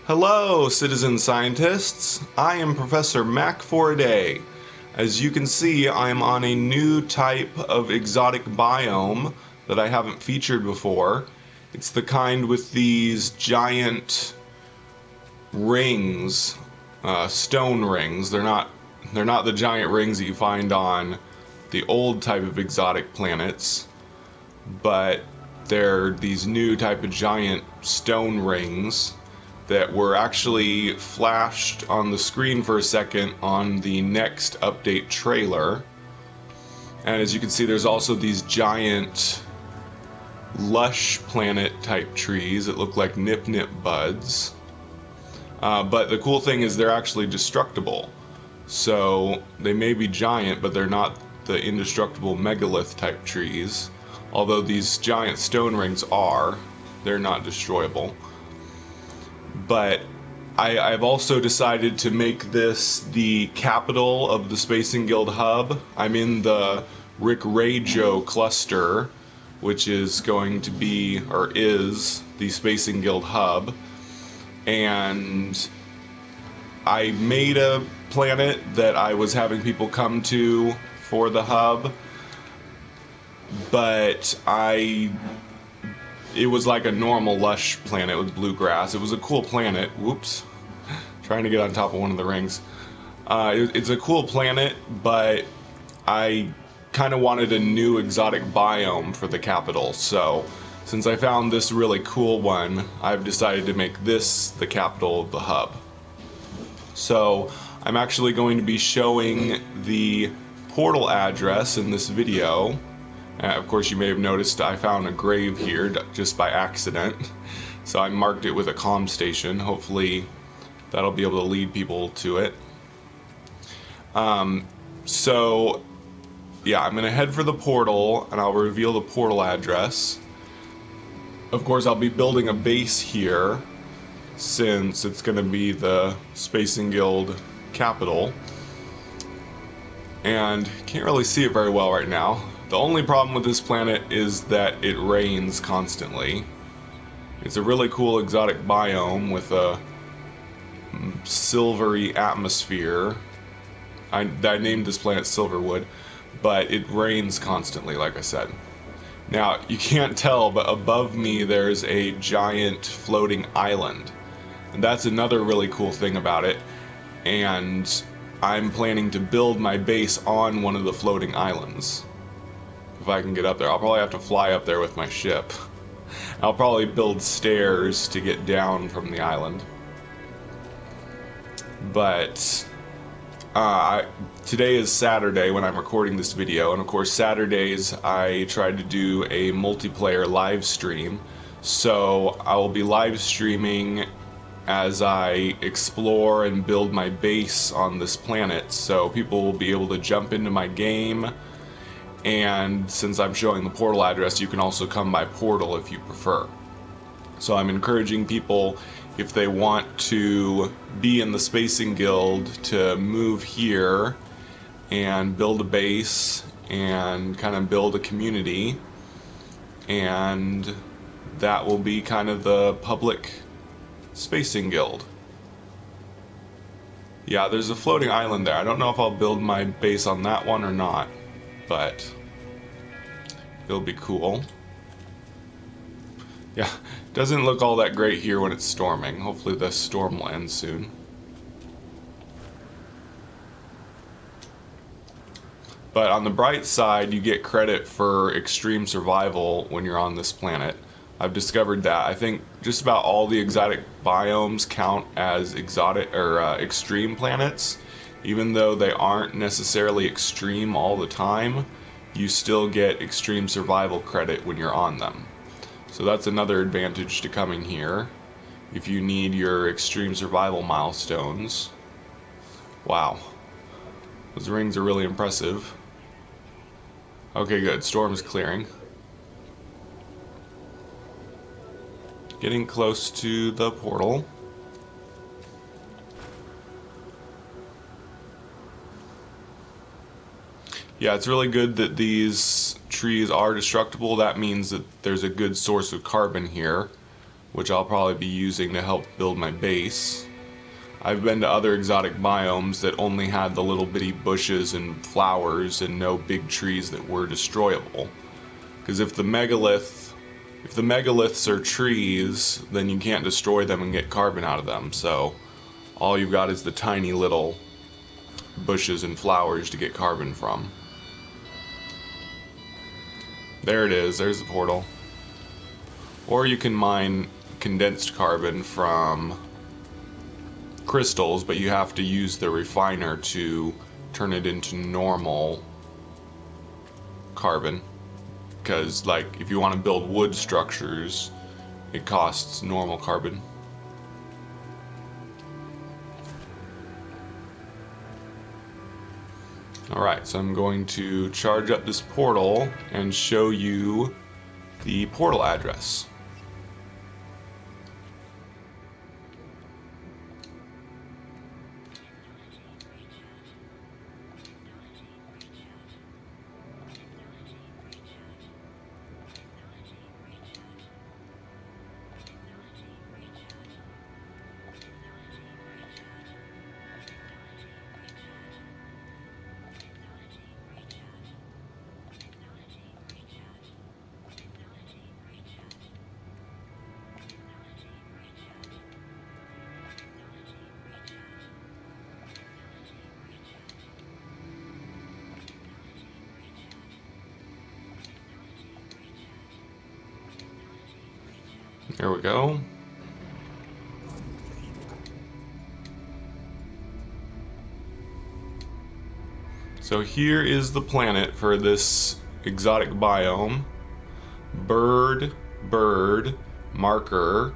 Hello, citizen scientists. I am Professor Mac for a day. As you can see, I'm on a new type of exotic biome that I haven't featured before. It's the kind with these giant rings, stone rings. They're not the giant rings that you find on the old type of exotic planets, but they're these new type of giant stone rings that were actually flashed on the screen for a second on the next update trailer. And as you can see, there's also these giant lush planet type trees that look like nip-nip buds. But the cool thing is they're actually destructible. So they may be giant, but they're not the indestructible megalith type trees. Although these giant stone rings are, they're not destroyable. But I've also decided to make this the capital of the Spacing Guild hub. I'm in the Rick Rajo cluster, which is going to be, or is, the Spacing Guild hub. And I made a planet that I was having people come to for the hub, but it was like a normal lush planet with blue grass. It was a cool planet. Whoops. Trying to get on top of one of the rings. It's a cool planet, but I kind of wanted a new exotic biome for the capital. So since I found this really cool one, I've decided to make this the capital of the hub. So I'm actually going to be showing the portal address in this video. Of course, you may have noticed I found a grave here just by accident, so I marked it with a comm station. Hopefully that'll be able to lead people to it. So yeah, I'm gonna head for the portal and I'll reveal the portal address. Of course, I'll be building a base here since it's gonna be the Spacing Guild capital, and can't really see it very well right now. The only problem with this planet is that it rains constantly. It's a really cool exotic biome with a silvery atmosphere. I named this planet Silverwood, but it rains constantly, like I said. Now, you can't tell, but above me there's a giant floating island. And that's another really cool thing about it. And I'm planning to build my base on one of the floating islands. If I can get up there. I'll probably have to fly up there with my ship. I'll probably build stairs to get down from the island. But today is Saturday when I'm recording this video, and of course Saturdays I try to do a multiplayer live stream. So I will be live streaming as I explore and build my base on this planet, so people will be able to jump into my game. And since I'm showing the portal address, you can also come by portal if you prefer. So I'm encouraging people, if they want to be in the Spacing Guild, to move here and build a base and kind of build a community. And that will be kind of the public Spacing Guild. Yeah, there's a floating island there. I don't know if I'll build my base on that one or not, but it'll be cool. Yeah, doesn't look all that great here when it's storming. Hopefully the storm will end soon. But on the bright side, you get credit for extreme survival when you're on this planet. I've discovered that. I think just about all the exotic biomes count as exotic or extreme planets. Even though they aren't necessarily extreme all the time, you still get extreme survival credit when you're on them. So that's another advantage to coming here if you need your extreme survival milestones. Wow, those rings are really impressive. Okay, good, storm's clearing. Getting close to the portal. Yeah, it's really good that these trees are destructible. That means that there's a good source of carbon here, which I'll probably be using to help build my base. I've been to other exotic biomes that only had the little bitty bushes and flowers and no big trees that were destroyable. Because if the megaliths are trees, then you can't destroy them and get carbon out of them. So all you've got is the tiny little bushes and flowers to get carbon from. There it is, there's the portal. Or you can mine condensed carbon from crystals, but you have to use the refiner to turn it into normal carbon. Because, like, if you want to build wood structures, it costs normal carbon. Alright, so I'm going to charge up this portal and show you the portal address. There we go. So here is the planet for this exotic biome. Bird, marker,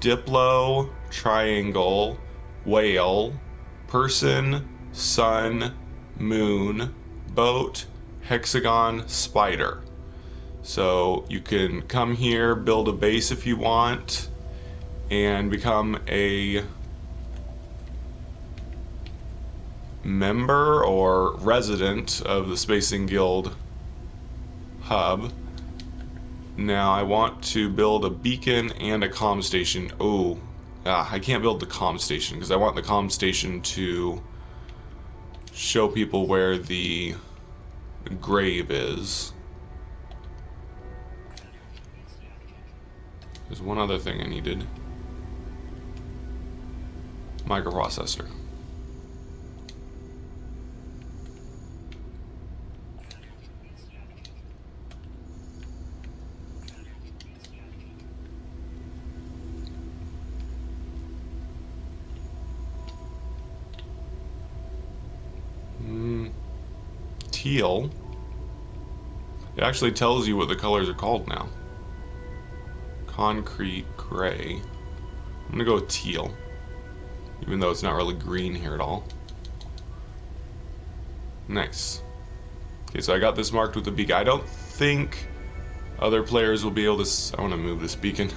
diplo, triangle, whale, person, sun, moon, boat, hexagon, spider. So you can come here, build a base if you want, and become a member or resident of the Spacing Guild hub. Now I want to build a beacon and a comm station. Oh, I can't build the comm station because I want the comm station to show people where the grave is. There's one other thing I needed. Microprocessor. Teal. It actually tells you what the colors are called now. Concrete gray. I'm gonna go with teal, even though it's not really green here at all. Nice. Okay, so I got this marked with a beacon. I don't think other players will be able to... I want to move this beacon.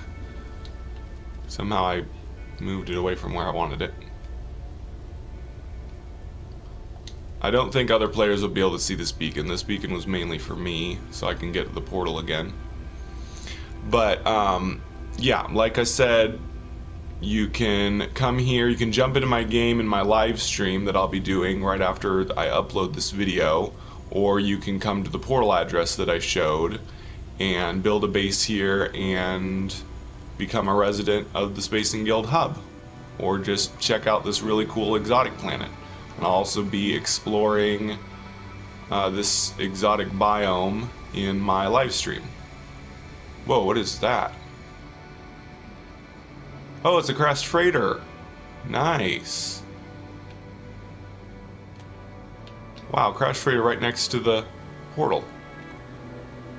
Somehow I moved it away from where I wanted it. I don't think other players will be able to see this beacon. This beacon was mainly for me, so I can get to the portal again. But, yeah, like I said, you can come here, you can jump into my game in my live stream that I'll be doing right after I upload this video, or you can come to the portal address that I showed and build a base here and become a resident of the Spacing Guild hub, or just check out this really cool exotic planet. And I'll also be exploring this exotic biome in my live stream. Whoa, what is that? Oh, it's a crashed freighter. Nice. Wow, crashed freighter right next to the portal.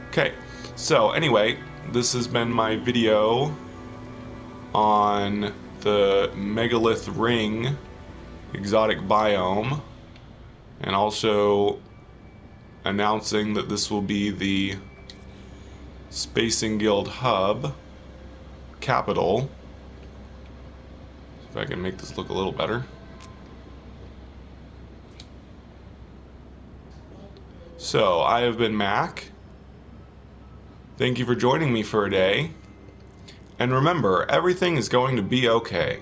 Okay, so anyway, this has been my video on the Megalith Ring exotic biome, and also announcing that this will be the Spacing Guild hub capital. If I can make this look a little better. So I have been Mac. Thank you for joining me for a day, And remember, everything is going to be okay.